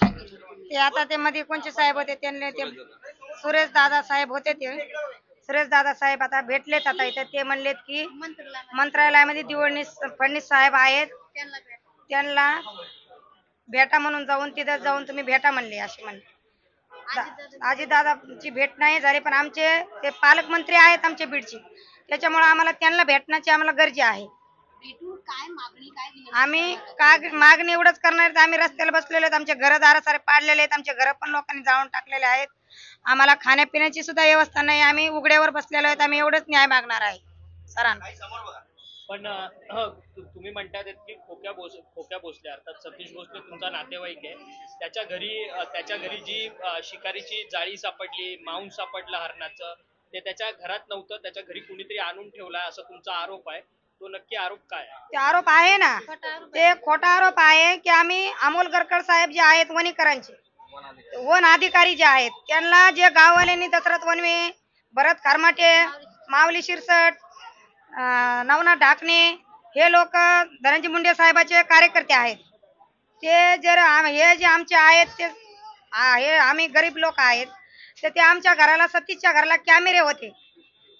ते आता ते मध्ये कोणचे साहेब होते त्यांनी ते सुरेश दादा साहेब होते ते सुरेश दादा साहेब आता भेटलेत आता इथे ते म्हणलेत की मंत्रालयामध्ये फडणवीस साहेब आहेत त्यांना भेटा म्हणून जाऊन तिथं जाऊन तुम्ही भेटा म्हणले असे म्हणले आजी दादाची भेट नाही झाली पण आमचे ते पालकमंत्री आहेत आमचे बीडचे त्याच्यामुळे आम्हाला त्यांना भेटण्याची आम्हाला गरज आहे आम्ही का मागणी एवढंच करणार आम्ही रस्त्याला बसलेले आहेत आमचे घरदार सारे पाडलेले आहेत आमचे घर पण लोकांनी जाळून टाकलेले आहेत आम्हाला खाण्यापिण्याची सुद्धा व्यवस्था नाही आम्ही उघड्यावर बसलेलो आहेत आम्ही एवढंच न्याय मागणार आहे सरांना पण तुम्ही म्हणतात की खोक्या भोसले अर्थात सतीश भोसले तुमचा नातेवाईक आहे त्याच्या घरी जी शिकारीची जाळी सापडली मांस सापडलं हरणाचं ते त्याच्या घरात नव्हतं त्याच्या घरी कुणीतरी आणून ठेवलाय असा तुमचा आरोप आहे तो नक्की आरोप काय ते आरोप आहे ना ते खोटा आरोप आहे की आम्ही अमोल गरकड साहेब जे आहेत वनीकरांचे वन अधिकारी जे आहेत त्यांना जे गाववाल्यांनी दशरथ वनवे भरत खारमाटे माऊली शिरसट नवनाथ ढाकणे हे लोक धनंजय मुंडे साहेबाचे कार्यकर्ते आहेत ते जर हे जे आमचे आहेत ते हे आम्ही गरीब लोक आहेत तर ते आमच्या घराला सतीशच्या घराला कॅमेरे होते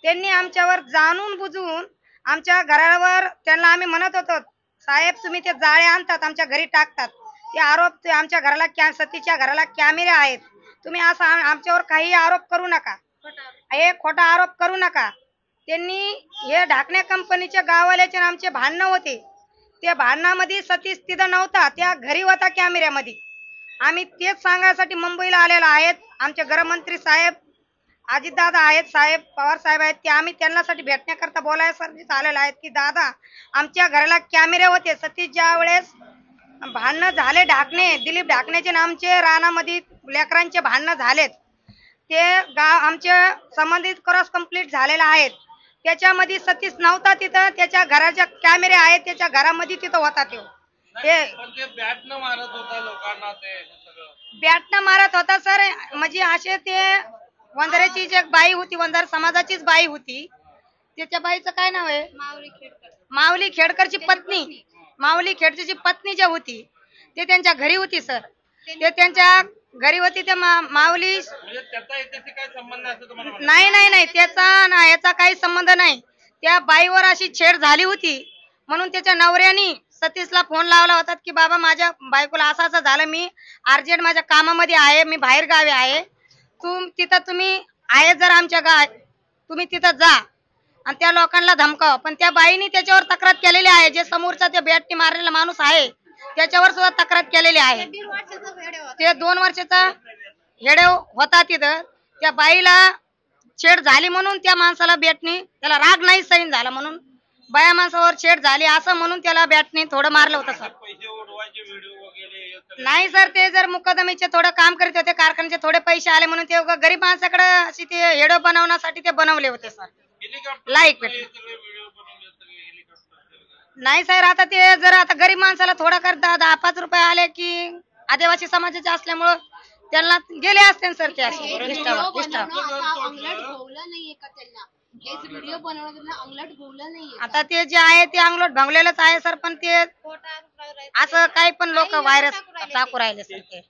त्यांनी आमच्यावर जाणून बुजून आमच्या घरावर त्यांना आम्ही म्हणत होतो साहेब तुम्ही ते जाळे आणतात आमच्या घरी टाकतात ते आरोप ते आमच्या घराला सतीशच्या घराला कॅमेरे आहेत तुम्ही असं आमच्यावर काही आरोप करू नका हे खोटा आरोप करू नका त्यांनी हे ढाकण्या कंपनीच्या गाववाल्याचे आमचे भांडणं होते त्या भांडणामध्ये सतीश तिथं नव्हता त्या घरी होता कॅमेऱ्यामध्ये आम्ही तेच सांगण्यासाठी मुंबईला आलेलो आहेत आमचे गृहमंत्री साहेब अजितदादा आहेत साहेब पवार साहेब आहेत ते आम्ही त्यांच्यासाठी भेटण्याकरता बोलायसाठी आलेलो आहेत की दादा आमच्या घराला कॅमेरे होते सतीश ज्या वेळेस भांडणं झाले ढाकणे दिलीप ढाकण्याचे आमचे रानामध्ये लेकरांचे भांडणं झालेत ते गाव आमचे संबंधित क्रॉस कंप्लीट झालेले आहेत त्याच्यामध्ये सतीश नव्हता तिथं त्याच्या घराच्या कॅमेरे आहेत त्याच्या घरामध्ये तिथं होता तो बॅटनं मारत होता लोकांना बॅटनं मारत होता सर म्हणजे असे ते वंजाऱ्याची जी बाई होती वंजार समाजाचीच बाई होती त्याच्या बाईचं काय नाव आहे माऊली खेडकरची पत्नी माऊली खेडची पत्नी जी होती ते त्यांच्या घरी होती सर ते त्यांच्या घरी होती ते माऊली नाही त्याचा याचा काही संबंध नाही त्या बाईवर अशी छेड झाली होती म्हणून त्याच्या नवऱ्याने सतीशला फोन लावला होता की बाबा माझ्या बायकोला असं झालं मी अर्जंट माझ्या कामामध्ये आहे मी बाहेर गावी आहे तुम्ही आहे जर आमच्या तुम्ही तिथं जा आणि त्या लोकांना धमकाव पण त्या बाईने त्याच्यावर तक्रार केलेली आहे जे समोरचा त्या बॅटने मारलेला माणूस आहे त्याच्यावर सुद्धा तक्रार केलेली आहे ते 2 वर्षाचा हेडेव होता तिथं त्या बाईला छेड झाली म्हणून त्या माणसाला बॅटने त्याला राग नाही सहन झाला म्हणून बाया माणसावर छेड झाली असं म्हणून त्याला बॅटने थोडं मारलं होतं सर नाही सर ते जर मुकदमेचे थोडं काम करीत होते कारखान्याचे थोडे पैसे आले म्हणून ते गरीब माणसाकडे अशी ते हेडो बनवण्यासाठी ते बनवले होते सर लाईक नाही सर आता ते जर आता गरीब माणसाला थोडा करता 10-5 रुपये आले की आदिवासी समाजाचे असल्यामुळं त्यांना गेले असते सर ते असे आता ते जे आहे ते अंगलट भंगलेलंच आहे सर पण ते असं काही पण लोक व्हायरस टाकू राहिले सर ते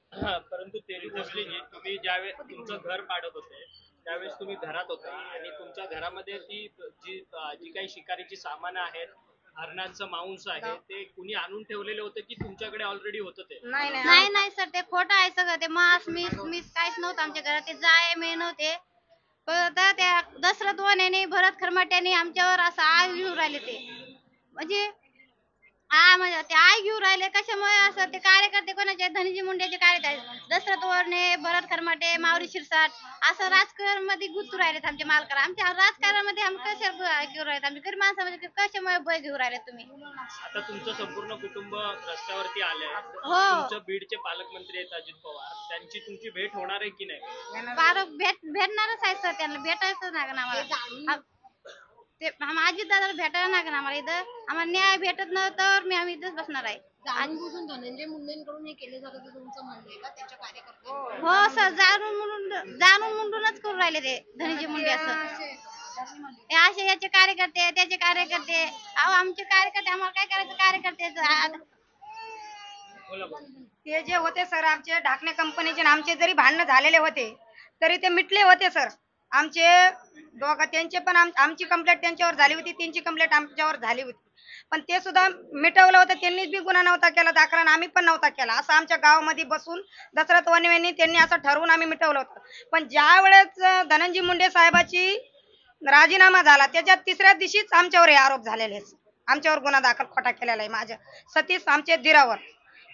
परंतु तुम्ही ज्यावेळेस तुमचं घर पाडत होते त्यावेळेस तुम्ही घरात होता आणि तुमच्या घरामध्ये ती जी काही शिकारीची सामानं आहेत हरणांचं मांस आहे ते कुणी आणून ठेवलेले होते की तुमच्याकडे ऑलरेडी होतं ते नाही सर ते खोटं आहे सगळं ते मांस मीस काहीच नव्हतं आमच्या घरात ते जाय मे नव्हते त्या दशरथ वनेने भरत खरमाट्याने आमच्यावर असं आग घेऊन राहिले ते म्हणजे म्हणजे ते आग घेऊन राहिले कशामुळे असं ते कार्यकर्ते कोणाचे धनंजय मुंडेचे कार्यकर्ते दशरथ वने भरत खरमाटे माऊली शिरसाट असं राजकारण मध्ये गुंतू राहिलेत आमचे मालकार आमच्या राजकारणामध्ये आम्ही कशा घेऊन राहिले आम्ही गरीब माणसामध्ये कशामुळे बळ घेऊन राहिले तुम्ही आता तुमचं संपूर्ण कुटुंब रस्त्यावरती आलंय हो तुमच्या बीडचे पालकमंत्री आहेत अजित पवार त्यांची तुमची भेट होणार आहे की नाही भेटणारच आहे सर त्यांना भेटायचं नाही ना आम्हाला ते अजित दादाला भेटायला नाही ना आम्हाला इथं आम्हाला न्याय भेटत नव्हतं आम्ही इथंच बसणार आहे धनंजय मुंडेंकडून हे केलं जातं तुमचं म्हणणं आहे का त्यांच्या कार्यकर्ते हो सर जाणून मुंडूनच करून राहिले ते धनंजय मुंडे असं असे याचे कार्यकर्ते त्याचे कार्यकर्ते अहो आमचे कार्यकर्ते आम्हाला काय करायचं कार्यकर्ते बोला बोला. ते जे होते सर आमचे ढाकणे कंपनीचे आणि आमचे जरी भांडणं झालेले होते तरी ते मिटले होते सर. आमचे त्यांचे पण आमची कंप्लेंट त्यांच्यावर झाली होती, त्यांची कंप्लेंट आमच्यावर झाली होती, पण ते सुद्धा मिटवलं होतं. त्यांनीच बी गुन्हा नव्हता केला दाखल आणि आम्ही पण नव्हता केला. असं आमच्या गावामध्ये बसून दशरथ वनवेंनी त्यांनी असं ठरवून आम्ही मिटवलं होतं. पण ज्या वेळेस धनंजय मुंडे साहेबाची राजीनामा झाला त्याच्या तिसऱ्या दिवशीच आमच्यावर हे आरोप झालेले आहेत. आमच्यावर गुन्हा दाखल खोटा केलेला आहे माझ्या सतीश आमच्या दिरावर,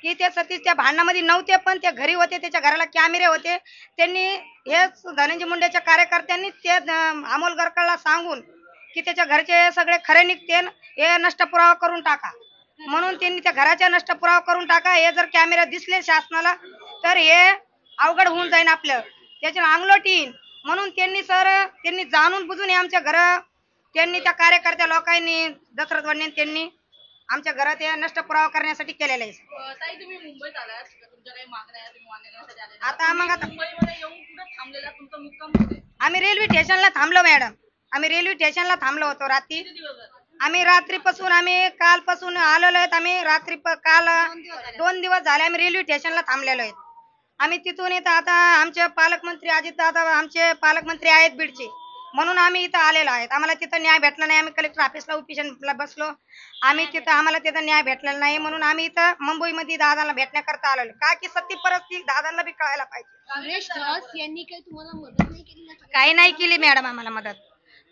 की ते सतीश त्या भांडणामध्ये नव्हते पण ते घरी होते, त्याच्या घराला कॅमेरे होते. त्यांनी हेच धनंजय मुंडेच्या कार्यकर्त्यांनी ते अमोल गरकळला सांगून की त्याच्या घरचे सगळे खरे निघतील, हे नष्ट पुरावा करून टाका म्हणून त्यांनी त्या घराच्या नष्ट पुरावा करून टाका. हे जर कॅमेरे दिसले शासनाला तर हे अवघड होऊन जाईल आपलं, त्याच्याला अंगलोट येईल म्हणून त्यांनी जाणून बुजून आमच्या घर त्यांनी त्या कार्यकर्त्या लोकांनी दशरथ वनवे त्यांनी आमच्या घरात हे नष्ट पुरावा करण्यासाठी केलेला आहे. ताई तुम्ही मुंबईत आलात, तुमच्या काही मागण्या आहेत तुम्ही मान्य करण्यासाठी आलेला आता मुंबईमध्ये येऊन कुठे थांबलेला, तुमचा मुक्काम कुठे? आम्ही रेल्वे स्टेशनला थांबलो मॅडम. आम्ही रेल्वे स्टेशनला थांबलो होतो रात्री. किती दिवस झाले? आम्ही रात्रीपासून आम्ही कालपासून आलेलो आहेत. आम्ही काल 2 दिवस झाले आम्ही रेल्वे स्टेशनला थांबलेलो आहेत. आम्ही तिथून इथं आता आमचे पालकमंत्री अजितदादा आमचे पालकमंत्री आहेत बीडचे म्हणून आम्ही इथं आलेलो आहेत. आम्हाला तिथं न्याय भेटला नाही. आम्ही कलेक्टर ऑफिसला उपोषणला बसलो. आम्हाला तिथं न्याय भेटलेला नाही म्हणून आम्ही इथं मुंबईमध्ये दादाला भेटण्याकरता आलेलो. का की सत्य परिस्थिती दादांना बी कळायला पाहिजे. सुरेश धस यांनी काही तुम्हाला मदत नाही केली? काही नाही केली मॅडम आम्हाला मदत.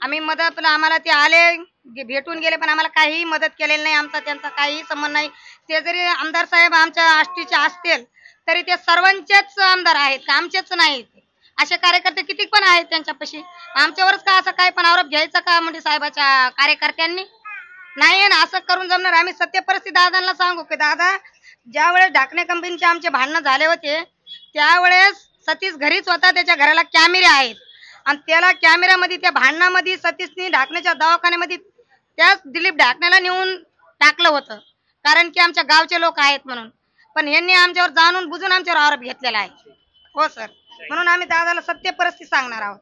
आम्ही मदत पण आम्हाला ते आले भेटून गेले पण आम्हाला काहीही मदत केलेली नाही. आमचा त्यांचा काहीही संबंध नाही. ते जरी आमदार साहेब आमच्या आष्टीचे असतील तरी ते सर्वांचेच आमदार आहेत का आमचेच नाहीत. असे कार्यकर्ते किती पण आहेत त्यांच्यापाशी. आमच्यावरच का असं काय पण आरोप घ्यायचा का म्हणजे साहेबाच्या कार्यकर्त्यांनी नाही ना. असं करून जमणार. आम्ही सत्य परिस्थिती दादांना सांगू की दादा ज्या वेळेस ढाकणे कंपनीचे आमचे भांडणं झाले होते त्यावेळेस सतीश घरीच होता. त्याच्या घराला कॅमेरे आहेत आणि त्याला कॅमेऱ्यामध्ये त्या भांडणामध्ये सतीशनी ढाकण्याच्या दवाखान्यामध्ये त्याच दिलीप ढाकण्याला नेऊन टाकलं होतं कारण की आमच्या गावचे लोक आहेत म्हणून. पण यांनी आमच्यावर जाणून बुजून आमच्यावर आरोप घेतलेला आहे. हो सर. म्हणून आम्ही दादाला सत्य परिस्थिती सांगणार आहोत.